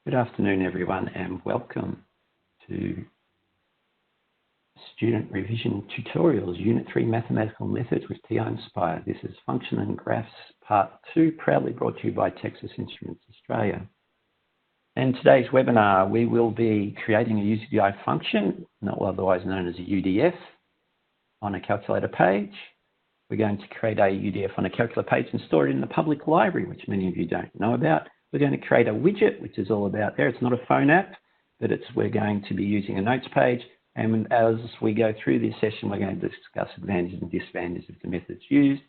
Good afternoon, everyone, and welcome to Student Revision Tutorials, Unit 3 Mathematical Methods with TI-Nspire. This is Function and Graphs Part 2, proudly brought to you by Texas Instruments Australia. In today's webinar, we will be creating a UDI function, otherwise known as a UDF, on a calculator page. We're going to create a UDF on a calculator page and store it in the public library, which many of you don't know about. We're going to create a widget, which is all about there. It's not a phone app, but we're going to be using a notes page. And as we go through this session, we're going to discuss advantages and disadvantages of the methods used.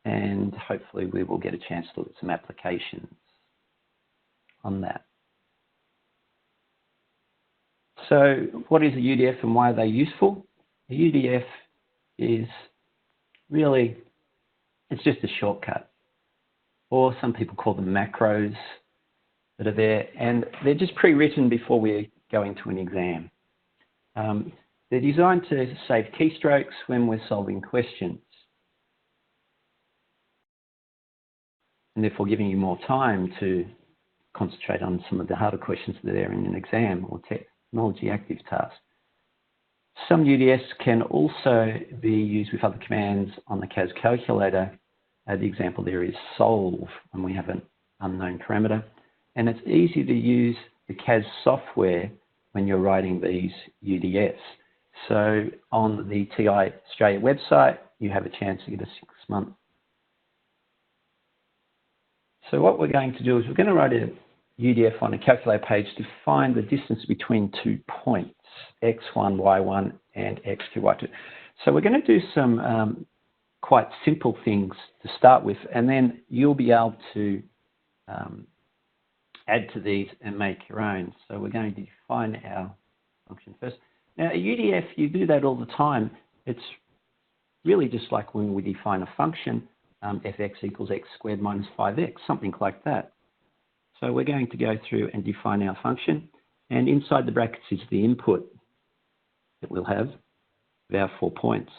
And hopefully we will get a chance to look at some applications on that. So what is a UDF and why are they useful? A UDF is really, it's just a shortcut. Or some people call them macros that are there, and they're just pre-written before we go into an exam. They're designed to save keystrokes when we're solving questions, and therefore giving you more time to concentrate on some of the harder questions that are there in an exam or technology active tasks. Some UDFs can also be used with other commands on the CAS calculator. The example there is solve when we have an unknown parameter. And it's easy to use the CAS software when you're writing these UDFs. So on the TI Australia website, you have a chance to get a 6-month. So what we're going to do is we're going to write a UDF on a calculator page to find the distance between 2 points, x1, y1, and x2, y2. So we're going to do some quite simple things to start with, and then you'll be able to add to these and make your own. So we're going to define our function first. Now, a UDF, you do that all the time. It's really just like when we define a function, fx equals x squared minus 5x, something like that. So we're going to go through and define our function, and inside the brackets is the input that we'll have of our 4 points.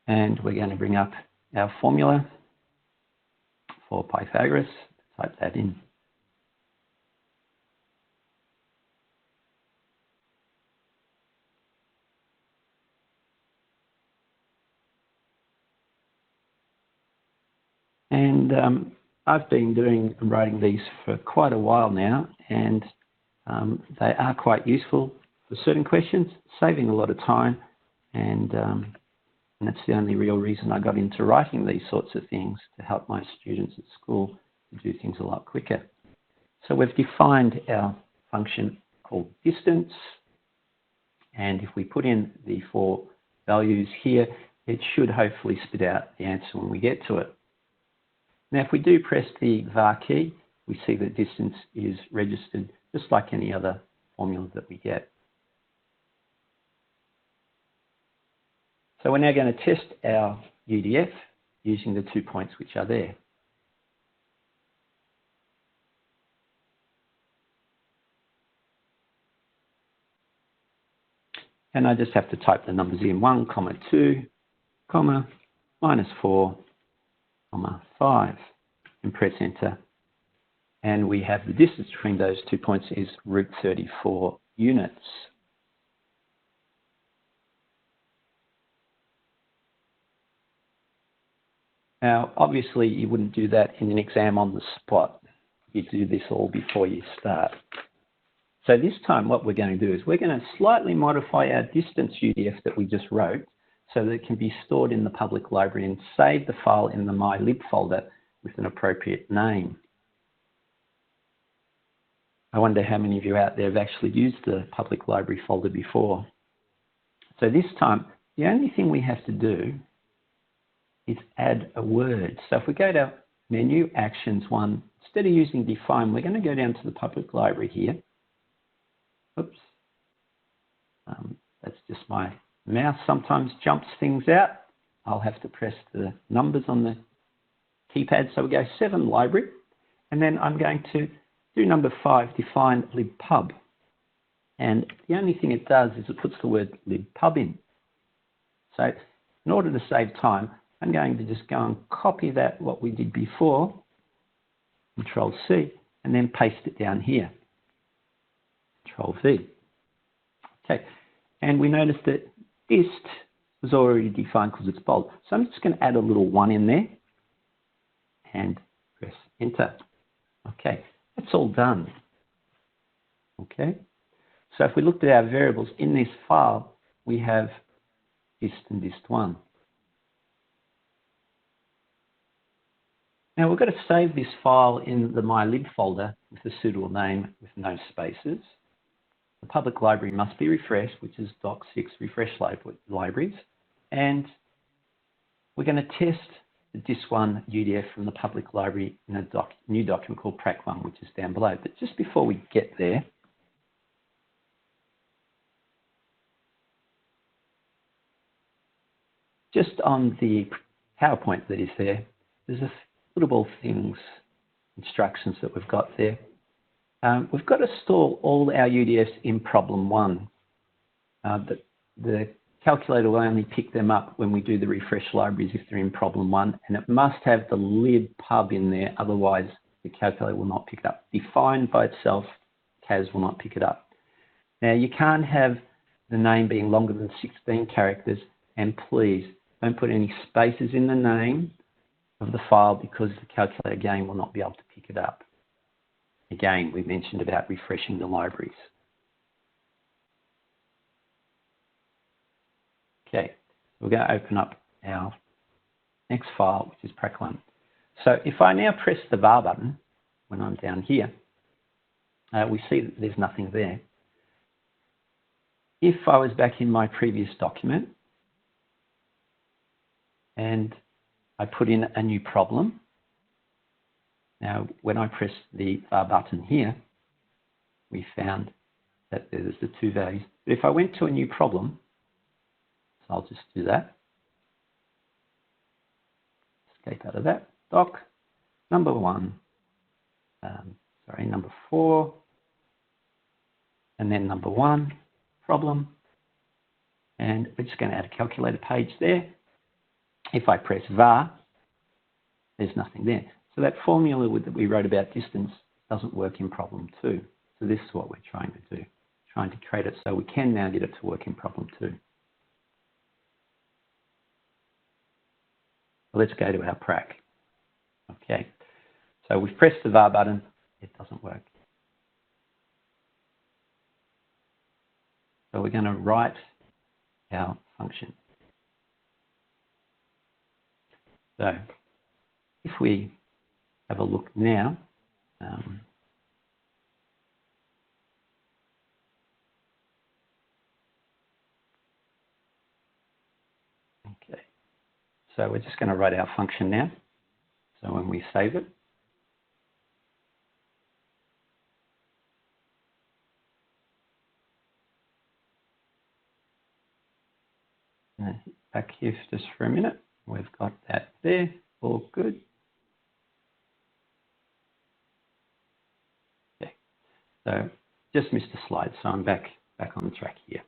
And we're going to bring up our formula for Pythagoras, type that in. And I've been writing these for quite a while now, and they are quite useful for certain questions, saving a lot of time, and that's the only real reason I got into writing these sorts of things, to help my students at school to do things a lot quicker. So we've defined our function called distance, and if we put in the 4 values here, it should hopefully spit out the answer when we get to it. Now, if we do press the var key, we see that distance is registered just like any other formula that we get. So we're now going to test our UDF using the 2 points which are there. And I just have to type the numbers in, 1, 2, minus 4, 5, and press enter. And we have the distance between those 2 points is root 34 units. Now, obviously, you wouldn't do that in an exam on the spot. You do this all before you start. So this time, what we're going to do is we're going to slightly modify our distance UDF that we just wrote so that it can be stored in the public library and save the file in the mylib folder with an appropriate name. I wonder how many of you out there have actually used the public library folder before. So this time, the only thing we have to do is add a word. So if we go to menu, actions 1, instead of using define, we're going to go down to the public library here. Oops. That's just my mouse sometimes jumps things out. I'll have to press the numbers on the keypad. So we go 7 library, and then I'm going to do number 5, define libpub. And the only thing it does is it puts the word libpub in. So in order to save time, I'm going to just go and copy that, what we did before, Control C, and then paste it down here. Control V. Okay, and we noticed that dist was already defined because it's bold. So I'm just going to add a little 1 in there and press Enter. Okay, that's all done. Okay, so if we looked at our variables in this file, we have dist and dist1. Now we've got to save this file in the mylib folder with a suitable name with no spaces. The public library must be refreshed, which is doc6 refresh libraries. And we're going to test the dist1 UDF from the public library in a new document called prac1, which is down below. But just before we get there, just on the PowerPoint that is there, there's a little things, instructions that we've got there. We've got to store all our UDFs in problem 1. The calculator will only pick them up when we do the refresh libraries if they're in problem 1, and it must have the lib pub in there, otherwise the calculator will not pick it up. Defined by itself, CAS will not pick it up. Now you can't have the name being longer than 16 characters, and please don't put any spaces in the name of the file because the calculator again will not be able to pick it up. Again, we mentioned about refreshing the libraries. Okay, we're going to open up our next file, which is prac1. So if I now press the var button, when I'm down here, we see that there's nothing there. If I was back in my previous document and I put in a new problem, now when I press the var button here, we found that there's the 2 values. But if I went to a new problem, so I'll just do that. Escape out of that. Doc, number 4, and then number 1, problem. And we're just going to add a calculator page there. If I press var, there's nothing there. So that formula that we wrote about distance doesn't work in problem 2. So this is what we're trying to do, trying to create it so we can now get it to work in problem 2. Let's go to our prac. Okay, so we've pressed the var button, it doesn't work. So we're going to write our function. So if we have a look now, okay, so we're just going to write our function now. So when we save it, back here just for a minute, we've got that there, all good. Okay, so just missed a slide, so I'm back on the track here.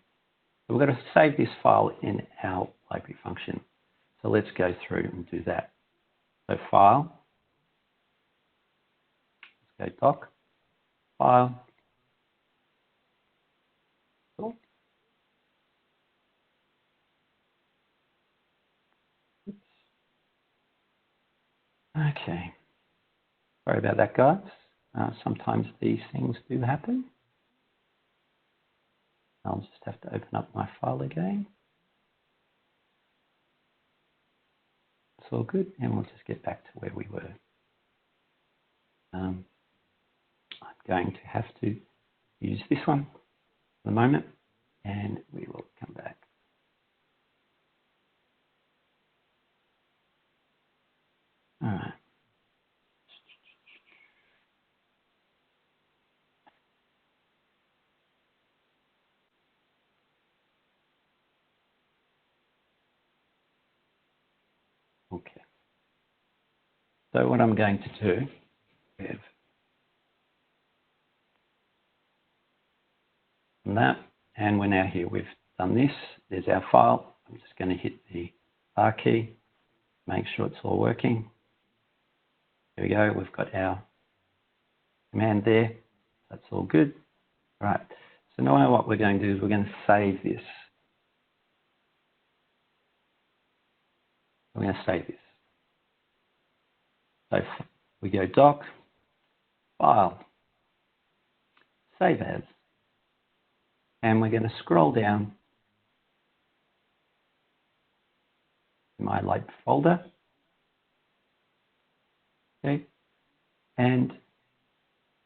So we're going to save this file in our library function. So let's go through and do that. So file, let's go doc, file, cool. Okay, sorry about that, guys. Sometimes these things do happen. I'll just have to open up my file again. It's all good, and we'll just get back to where we were. I'm going to have to use this one for the moment, and we will come back. All right. Okay. So what I'm going to do is that, and we're now here. We've done this. There's our file. I'm just going to hit the R key, Make sure it's all working. There we go, we've got our command there. That's all good. All right, so now what we're going to do is we're going to save this. We're going to save this. So we go Doc, File, Save As, and we're going to scroll down to my light folder. Okay, and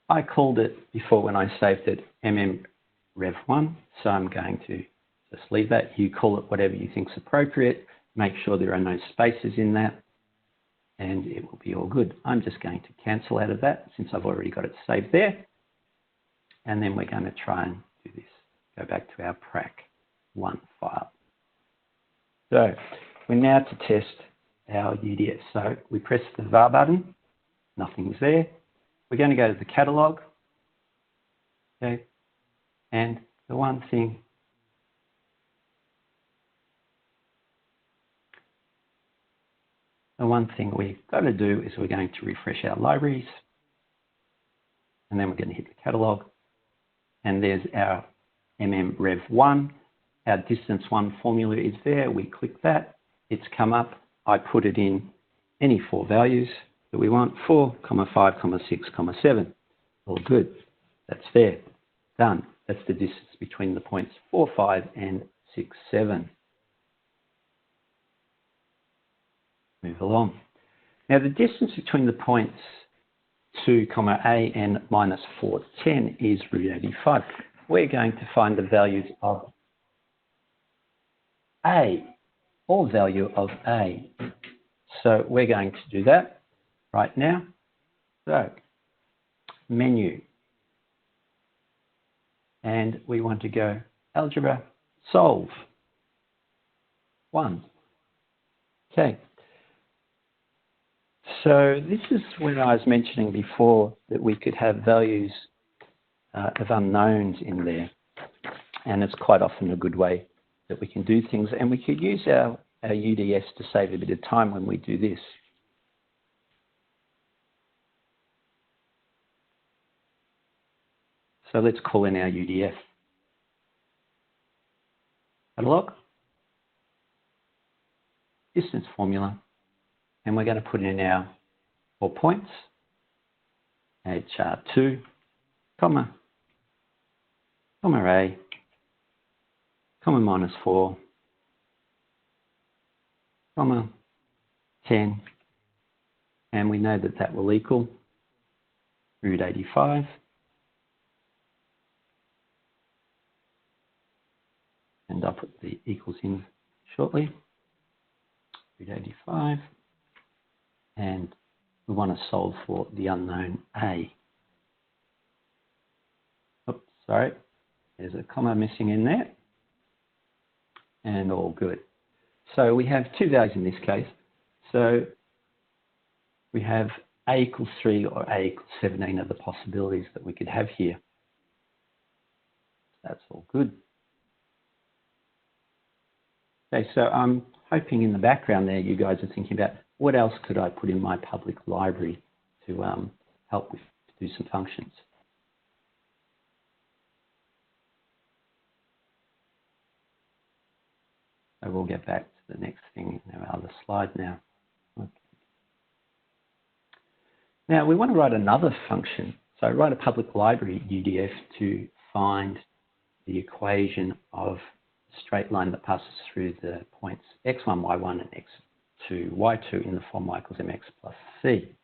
I called it before when I saved it mmrev1, so I'm going to just leave that. You call it whatever you think is appropriate. Make sure there are no spaces in that, and it will be all good. I'm just going to cancel out of that since I've already got it saved there. And then we're going to try and do this. Go back to our prac1 file. So we're now to test our UDF. So we press the var button, nothing's there. We're going to go to the catalog. Okay, and the one thing we've got to do is we're going to refresh our libraries, and then we're going to hit the catalog, and there's our mmrev1. Our distance 1 formula is there. We click that. It's come up. I put it in any 4 values that we want, 4, 5, 6, 7. All good. That's there. Done. That's the distance between the points 4, 5, and 6, 7. Move along. Now the distance between the points 2, A and minus 4, 10 is root 85. We're going to find the values of A, or value of A. So we're going to do that right now. So menu, and we want to go algebra, solve 1. Okay. So this is when I was mentioning before that we could have values of unknowns in there, and it's quite often a good way that we can do things, and we could use our UDS to save a bit of time when we do this. So let's call in our UDF. Catalog, distance formula, and we're going to put in our 4 points, HR2, comma, A, comma minus 4, comma 10, and we know that that will equal root 85. And I'll put the equals in shortly, root 85. And we want to solve for the unknown A. Oops, sorry, there's a comma missing in there. And all good. So we have 2 values in this case. So we have A equals 3 or A equals 17 are the possibilities that we could have here. That's all good. Okay, so I'm hoping in the background there you guys are thinking about what else could I put in my public library to help with to do some functions. So we'll get back to the next thing in our other slide now. Okay. Now we want to write another function. So write a public library UDF to find the equation of a straight line that passes through the points x1, y1 and x2, y2 in the form y equals mx plus c.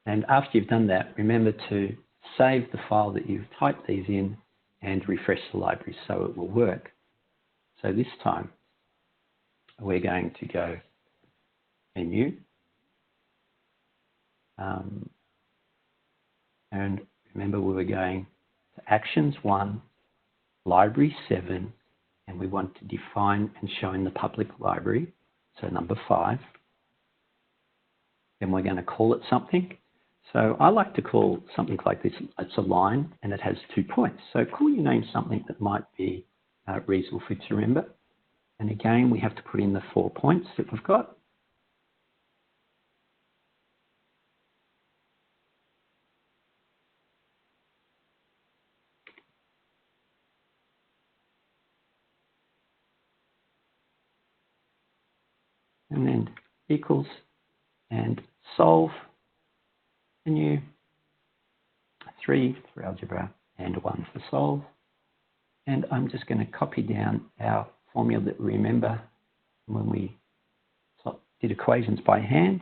And after you've done that, remember to save the file that you've typed these in and refresh the library so it will work. So this time we're going to go menu, and remember we were going to actions 1, library 7, and we want to define and show in the public library, so number 5. Then we're going to call it something. So I like to call something like this, it's a line and it has 2 points. So call your name something that might be reasonable for you to remember. And again, we have to put in the 4 points that we've got. And then equals and solve a new 3 for algebra and 1 for solve. And I'm just going to copy down our formula that we remember when we did equations by hand.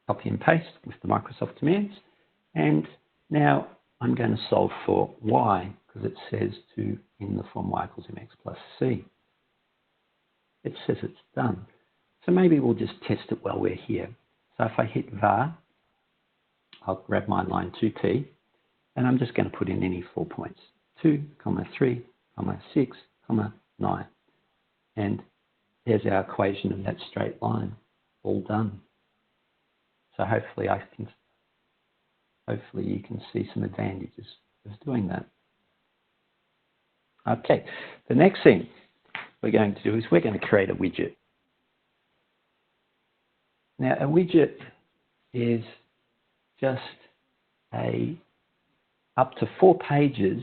Copy and paste with the Microsoft commands. And now I'm going to solve for y, because it says to in the form y equals mx plus c. It says it's done. So maybe we'll just test it while we're here. So if I hit var, I'll grab my line 2p, and I'm just going to put in any 4 points. 2, 3, 6, 9. And there's our equation of that straight line, all done. So hopefully you can see some advantages of doing that. Okay, the next thing we're going to do is we're going to create a widget. Now, a widget is just up to 4 pages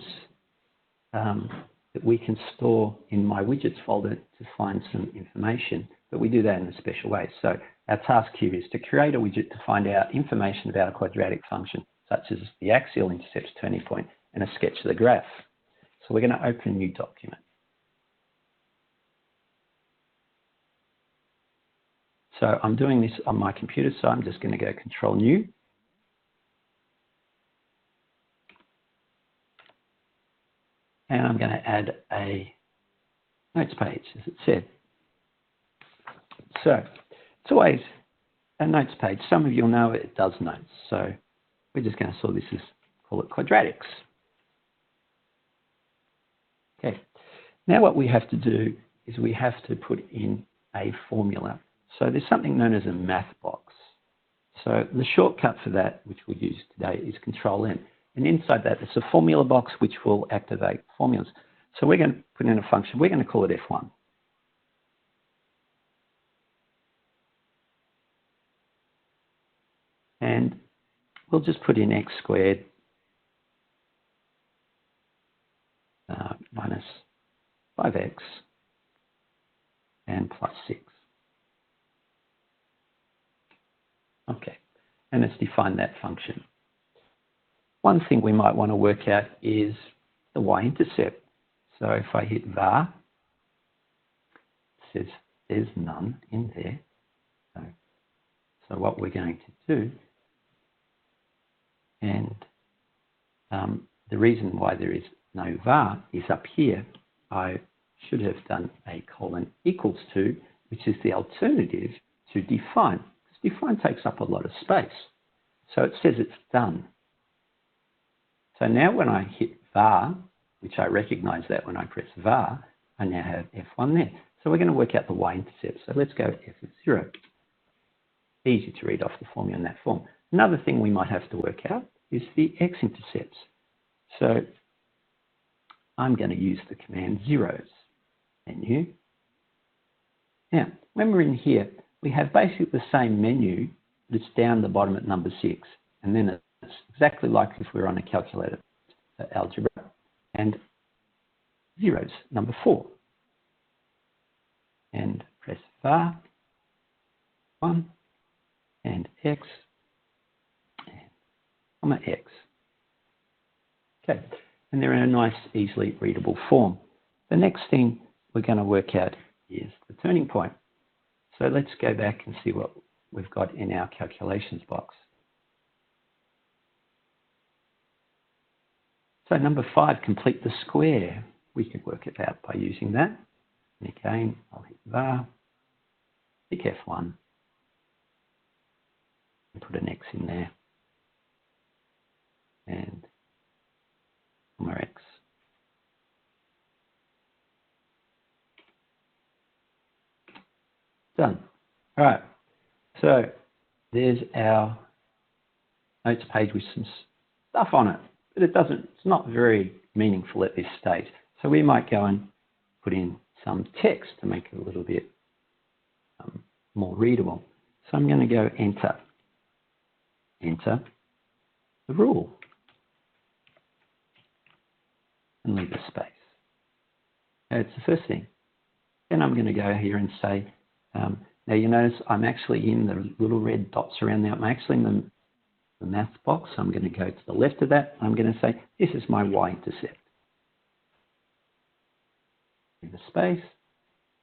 that we can store in my widgets folder to find some information, but we do that in a special way. So our task here is to create a widget to find out information about a quadratic function, such as the axial intercepts, turning point, and a sketch of the graph. So we're going to open a new document. So I'm doing this on my computer, so I'm just going to go Control New. And I'm going to add a notes page, as it said. So it's always a notes page. Some of you'll know it does notes. So we're just going to sort this as, call it quadratics. Okay. Now what we have to do is we have to put in a formula. So there's something known as a math box. So the shortcut for that, which we'll use today, is Control M. And inside that, it's a formula box which will activate formulas. So we're going to put in a function. We're going to call it F1. And we'll just put in x squared minus 5x and plus 6. Okay, and let's define that function. One thing we might want to work out is the y-intercept. So if I hit var, it says there's none in there. So what we're going to do, and the reason why there is no var is up here. I should have done a colon equals to, which is the alternative to define. Because define takes up a lot of space. So it says it's done. So now when I hit var, which I recognize that when I press var, I now have F1 there. So we're going to work out the y-intercept. So let's go F of 0. Easy to read off the formula in that form. Another thing we might have to work out is the x-intercepts. So I'm going to use the command zeros menu. Now, when we're in here, we have basically the same menu, but it's down the bottom at number 6. And then it's exactly like if we were on a calculator for algebra. And zeros, number 4. And press var, 1, and x, and comma x. Okay, and they're in a nice, easily readable form. The next thing we're going to work out is the turning point. So let's go back and see what we've got in our calculations box. So number 5, complete the square. We could work it out by using that. And again, I'll hit var, pick F1, and put an X in there. And comma X. Done. All right. So there's our notes page with some stuff on it. but it's not very meaningful at this stage. So we might go and put in some text to make it a little bit more readable. So I'm going to go enter the rule and leave a space. That's the first thing. Then I'm going to go here and say, now you notice I'm actually in the little red dots around there. I'm actually in the math box. So I'm going to go to the left of that. I'm going to say, this is my y-intercept. Leave a space.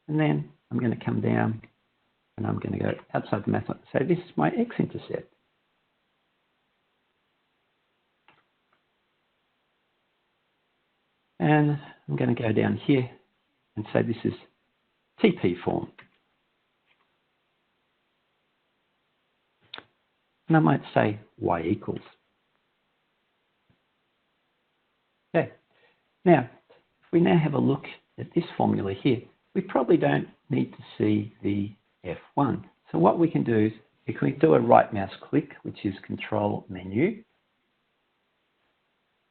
And then I'm going to come down and I'm going to go outside the math box and say, this is my x-intercept. And I'm going to go down here and say this is TP form. And I might say y equals. Okay. Now, if we now have a look at this formula here, we probably don't need to see the F1. So what we can do is, if we do a right mouse click, which is Control Menu,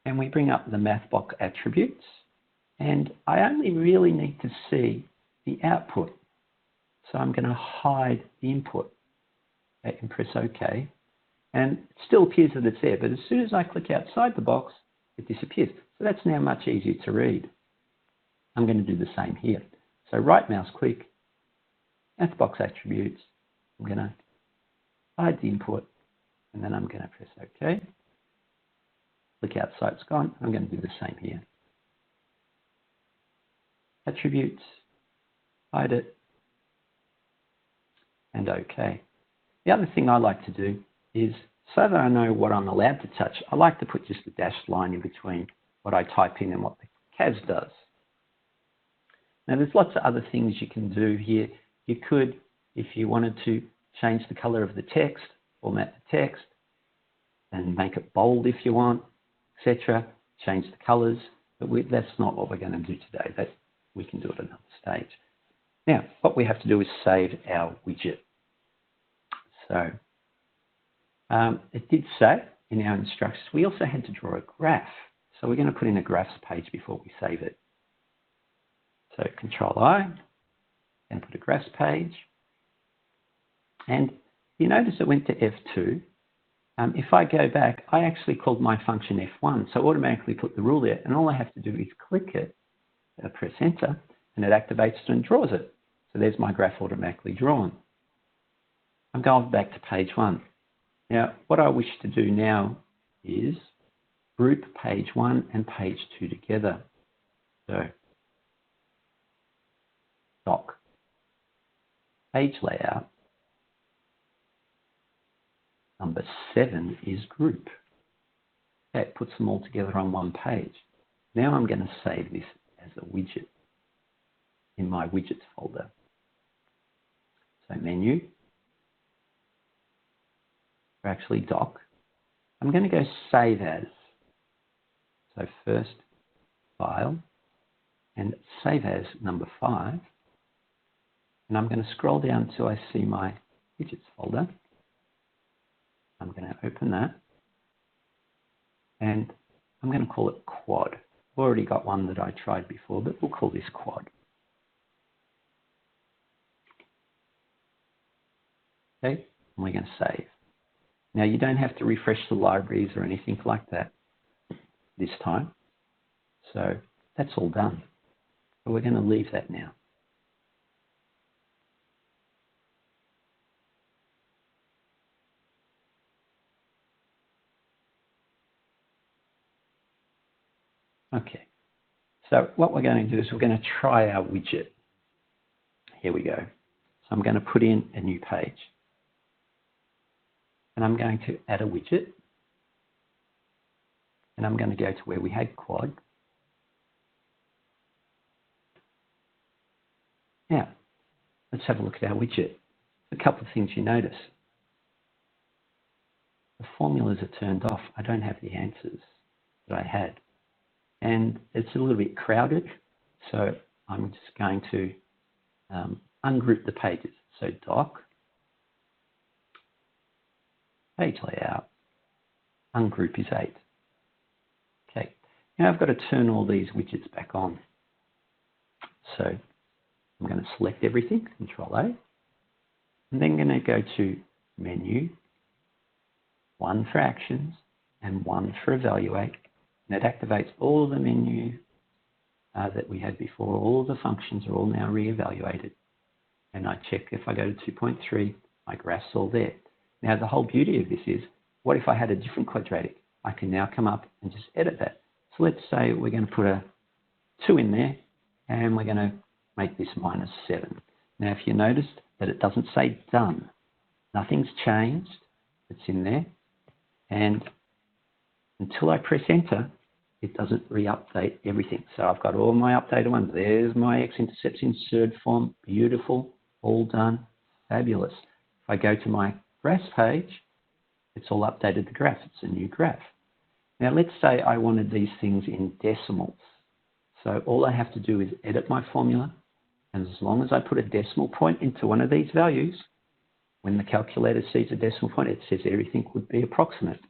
and we bring up the math box attributes, and I only really need to see the output. So I'm going to hide the input and press OK. And it still appears that it's there, but as soon as I click outside the box, it disappears. So that's now much easier to read. I'm going to do the same here. So right mouse click, math box attributes, I'm going to hide the input, and then I'm going to press OK. Click outside, it's gone. I'm going to do the same here. Attributes, hide it, and OK. The other thing I like to do is, so that I know what I'm allowed to touch, I like to put just a dashed line in between what I type in and what the CAS does. Now there's lots of other things you can do here. You could, if you wanted to, change the color of the text, format the text, and make it bold if you want, etc. Change the colors, but that's not what we're going to do today. We can do it at another stage. Now, what we have to do is save our widget. So it did say in our instructions, we also had to draw a graph. So we're going to put in a graphs page before we save it. So Control-I, and put a graphs page. And you notice it went to F2. If I go back, I actually called my function F1, so automatically put the rule there, and all I have to do is click it, press enter, and it activates it and draws it. So there's my graph automatically drawn. I'm going back to page 1. Now, what I wish to do now is group page 1 and page 2 together. So, doc, page layout, number 7 is group. That puts them all together on one page. Now I'm going to save this as a widget in my widgets folder. So menu, or actually doc. I'm going to go save as. So first file and save as number 5. And I'm going to scroll down until I see my widgets folder. I'm going to open that. And I'm going to call it quad. I've already got one that I tried before, but we'll call this quad. Okay, and we're going to save. Now you don't have to refresh the libraries or anything like that this time. So that's all done. So we're going to leave that now. Okay, so what we're going to do is we're going to try our widget. Here we go. So I'm going to put in a new page. And I'm going to add a widget. And I'm going to go to where we had quad. Now, let's have a look at our widget. A couple of things you notice. The formulas are turned off. I don't have the answers that I had. And it's a little bit crowded, so I'm just going to ungroup the pages. So doc, page layout, ungroup is 8. Now I've got to turn all these widgets back on. So I'm going to select everything, Control A, and then going to go to Menu, 1 for Actions, and 1 for Evaluate. And it activates all the menu that we had before. All of the functions are all now re-evaluated. And I check if I go to 2.3, my graph's all there. Now the whole beauty of this is, what if I had a different quadratic? I can now come up and just edit that. So let's say we're going to put a 2 in there, and we're going to make this -7. Now if you noticed that it doesn't say done, nothing's changed, it's in there, and until I press enter, it doesn't re-update everything. So I've got all my updated ones. There's my x-intercepts insert form, beautiful, all done, fabulous. If I go to my graphs page, it's all updated the graph, it's a new graph. Now let's say I wanted these things in decimals. So all I have to do is edit my formula, and as long as I put a decimal point into one of these values, when the calculator sees a decimal point, it says everything would be approximate.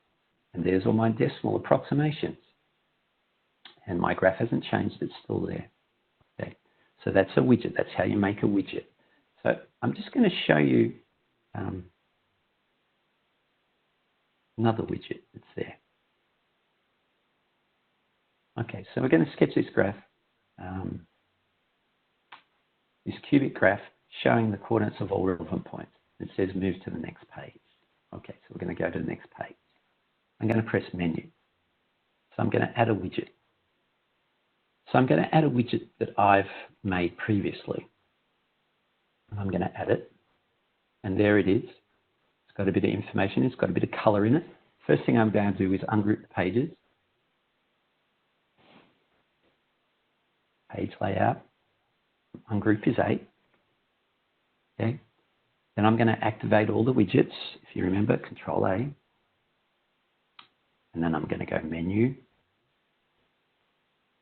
And there's all my decimal approximations. And my graph hasn't changed, it's still there. Okay. So that's a widget, that's how you make a widget. So I'm just going to show you another widget that's there. Okay, so we're going to sketch this graph, this cubic graph showing the coordinates of all relevant points. It says move to the next page. Okay, so we're going to go to the next page. I'm going to press menu. So I'm going to add a widget. So I'm going to add a widget that I've made previously. I'm going to add it, and there it is. It's got a bit of information, it's got a bit of color in it. First thing I'm going to do is ungroup the pages. Page layout. Ungroup is 8. Okay. Then I'm going to activate all the widgets. If you remember, Control A. And then I'm going to go Menu,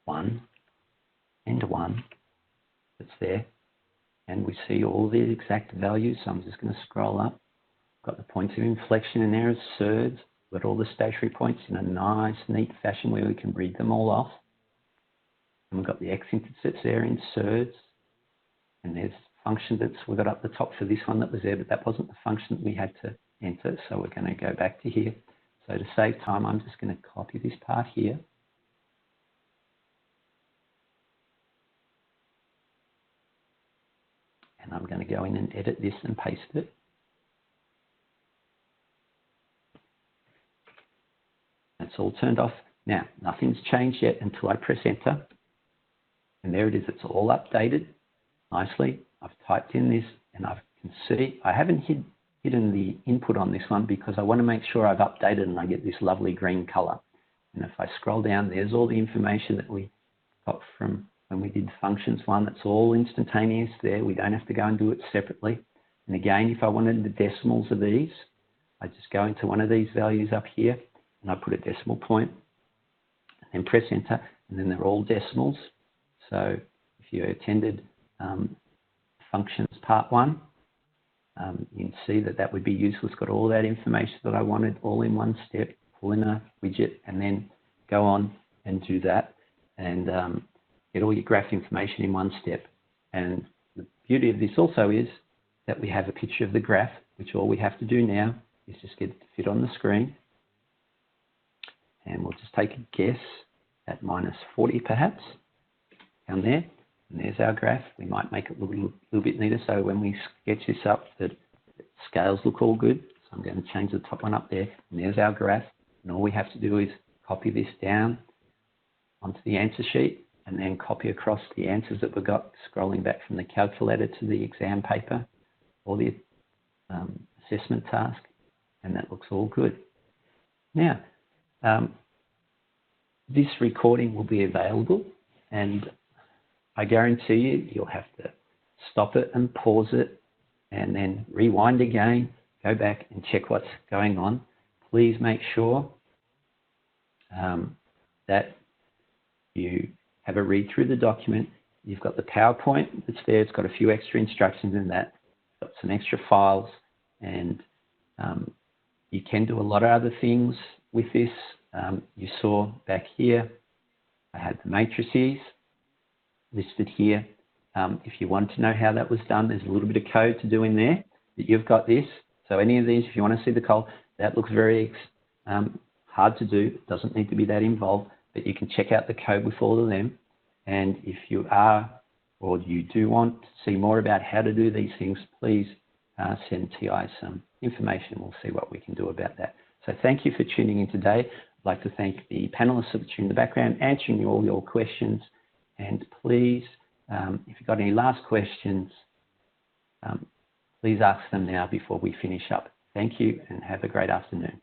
1, and 1. It's there. And we see all the exact values. So I'm just going to scroll up. Got the points of inflection in there as surds. Got all the stationary points in a nice, neat fashion where we can read them all off. And we've got the x-intercepts there in surds. And there's function that's we've got up the top for this one that was there, but that wasn't the function that we had to enter. So we're going to go back to here. So to save time, I'm just going to copy this part here. And I'm going to go in and edit this and paste it. That's all turned off. Now, nothing's changed yet until I press enter. And there it is, it's all updated nicely. I've typed in this and I can see, I haven't hidden the input on this one because I want to make sure I've updated and I get this lovely green color. And if I scroll down, there's all the information that we got from when we did the functions one. That's all instantaneous there. We don't have to go and do it separately. And again, if I wanted the decimals of these, I just go into one of these values up here and I put a decimal point and then press enter, and then they're all decimals. So if you attended functions part 1, you can see that that would be useful. It's got all that information that I wanted all in one step, pull in a widget and then go on and do that and get all your graph information in one step. And the beauty of this also is that we have a picture of the graph, which all we have to do now is just get it to fit on the screen. And we'll just take a guess at -40 perhaps, down there. And there's our graph. We might make it a little bit neater so when we sketch this up that scales look all good. So I'm going to change the top one up there. And there's our graph. And all we have to do is copy this down onto the answer sheet and then copy across the answers that we've got, scrolling back from the calculator to the exam paper or the assessment task. And that looks all good. Now, this recording will be available, and I guarantee you'll have to stop it and pause it and then rewind again, go back and check what's going on. Please make sure that you have a read through the document. You've got the PowerPoint that's there. It's got a few extra instructions in that. It's got some extra files, and you can do a lot of other things with this. You saw back here I have the matrices listed here. If you want to know how that was done, there's a little bit of code to do in there, but you've got this. So any of these, if you want to see the code, that looks very hard to do. It doesn't need to be that involved, but you can check out the code with all of them. And if you are, or you do want to see more about how to do these things, please send TI some information. We'll see what we can do about that. So thank you for tuning in today. I'd like to thank the panelists that are in the background, answering all your questions. And please, if you've got any last questions, please ask them now before we finish up. Thank you and have a great afternoon.